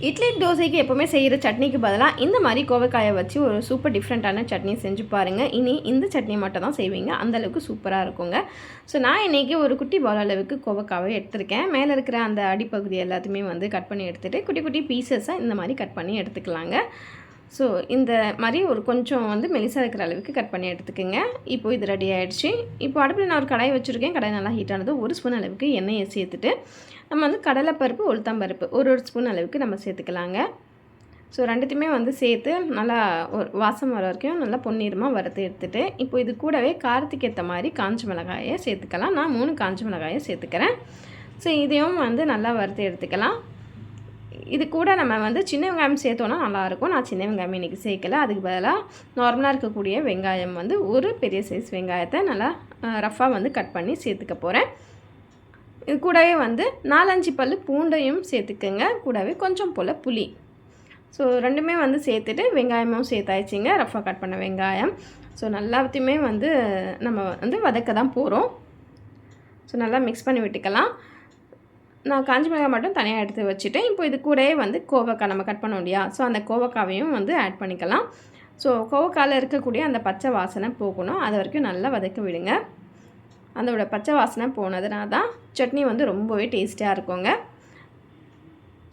இட்லி தோசைக்கு எப்போவுமே செய்கிற சட்னிக்கு பதிலாக இந்த மாதிரி கோவைக்காயை வச்சு ஒரு சூப்பர் டிஃப்ரெண்ட்டான சட்னி செஞ்சு பாருங்கள். இனி இந்த சட்னி மட்டும் தான் செய்வீங்க, அந்தளவுக்கு சூப்பராக இருக்குங்க. ஸோ நான் இன்றைக்கி ஒரு குட்டி பால் அளவுக்கு கோவைக்காவை எடுத்திருக்கேன். மேலே இருக்கிற அந்த அடிப்பகுதி எல்லாத்தையுமே வந்து கட் பண்ணி எடுத்துகிட்டு குட்டி குட்டி பீசஸாக இந்த மாதிரி கட் பண்ணி எடுத்துக்கலாங்க. ஸோ இந்த மாதிரி ஒரு கொஞ்சம் வந்து மெலிசாக இருக்கிற அளவுக்கு கட் பண்ணி எடுத்துக்கோங்க. இப்போது இது ரெடி ஆகிடுச்சு. இப்போ அடுப்பில் நான் ஒரு கடாய் வச்சுருக்கேன். கடாய் நல்லா ஹீட் ஆனது 1 ஸ்பூன் அளவுக்கு எண்ணெயை சேர்த்துட்டு நம்ம வந்து கடலைப்பருப்பு, உளுத்தம்பருப்பு ஒரு ஸ்பூன் அளவுக்கு நம்ம சேர்த்துக்கலாங்க. ஸோ ரெண்டுத்தையுமே வந்து சேர்த்து நல்லா ஒரு வாசம் வர வரைக்கும் நல்லா பொன்னிறமாக வறுத்து எடுத்துகிட்டு இப்போ இது கூடவே காரத்துக்கு ஏற்ற மாதிரி காஞ்ச மிளகாயை சேர்த்துக்கலாம். நான் 3 காஞ்ச மிளகாயை சேர்த்துக்கிறேன். ஸோ இதையும் வந்து நல்லா வறுத்து எடுத்துக்கலாம். இது கூட நம்ம வந்து சின்ன வெங்காயம் சேர்த்தோன்னா நல்லாயிருக்கும். நான் சின்ன வெங்காயம் இன்றைக்கி சேர்க்கலை. அதுக்கு பதிலாக நார்மலாக இருக்கக்கூடிய வெங்காயம் வந்து ஒரு பெரிய சைஸ் வெங்காயத்தை நல்லா ரஃப்பாக வந்து கட் பண்ணி சேர்த்துக்க போகிறேன். இது கூடவே வந்து 4-5 பல் பூண்டையும் சேர்த்துக்கோங்க. கூடவே கொஞ்சம் போல் புளி. ஸோ ரெண்டுமே வந்து சேர்த்துட்டு வெங்காயமும் சேர்த்தாயிடுச்சிங்க, ரஃப்பாக கட் பண்ண வெங்காயம். ஸோ நல்லாத்தையுமே வந்து நம்ம வந்து வதக்க தான் போகிறோம். ஸோ நல்லா மிக்ஸ் பண்ணி விட்டுக்கலாம். நான் காஞ்ச மிளகாய் மட்டும் தனியாக எடுத்து வச்சுட்டேன். இப்போ இது கூடவே வந்து கோவக்காய் நம்ம கட் பண்ணோம் இல்லையா, ஸோ அந்த கோவக்காவையும் வந்து ஆட் பண்ணிக்கலாம். ஸோ கோவக்காயில் இருக்கக்கூடிய அந்த பச்சை வாசனை போகணும், அது வரைக்கும் நல்லா வதக்க விடுங்க. அதோட பச்சை வாசனை போனதுனா தான் சட்னி வந்து ரொம்பவே டேஸ்டியாக இருக்குங்க.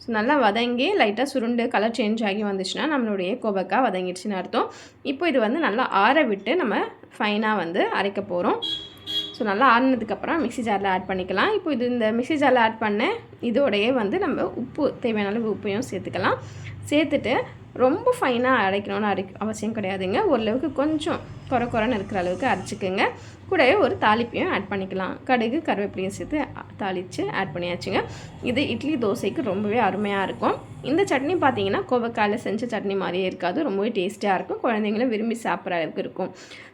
ஸோ நல்லா வதங்கி லைட்டாக சுருண்டு கலர் சேஞ்ச் ஆகி வந்துச்சுன்னா நம்மளுடைய கோவக்காய் வதங்கிடுச்சுன்னு அர்த்தம். இப்போ இது வந்து நல்லா ஆற விட்டு நம்ம ஃபைனாக வந்து அரைக்க போகிறோம். ஸோ நல்லா ஆறினதுக்கப்புறம் மிக்ஸி ஜாரில் ஆட் பண்ணிக்கலாம். இப்போ இது இந்த மிக்ஸி ஜாரில் ஆட் பண்ண இதோடையே வந்து நம்ம உப்பு தேவையான அளவு உப்பையும் சேர்த்துக்கலாம். சேர்த்துட்டு ரொம்ப ஃபைனாக அரைக்கணும்னு அவசியம் கிடையாதுங்க. ஓரளவுக்கு கொஞ்சம் குறைன்னு இருக்கிற அளவுக்கு அரைச்சிக்கோங்க. கூடவே ஒரு தாளிப்பையும் ஆட் பண்ணிக்கலாம். கடுகு கருவேப்பிலையும் சேர்த்து தாளித்து ஆட் பண்ணியாச்சுங்க. இது இட்லி தோசைக்கு ரொம்பவே அருமையாக இருக்கும். இந்த சட்னி பார்த்திங்கன்னா கோவக்காயில் செஞ்ச சட்னி மாதிரியே இருக்காது, ரொம்பவே டேஸ்ட்டாக இருக்கும். குழந்தைங்களும் விரும்பி சாப்பிட்ற அளவுக்கு இருக்கும்.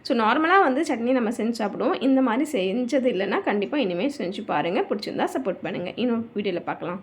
ஸோ நார்மலாக வந்து சட்னி நம்ம செஞ்சு சாப்பிடுவோம். இந்த மாதிரி செஞ்சது இல்லைன்னா கண்டிப்பாக இனிமேல் செஞ்சு பாருங்கள். பிடிச்சிருந்தா சப்போர்ட் பண்ணுங்கள். இன்னும் வீடியோவில் பார்க்கலாம்.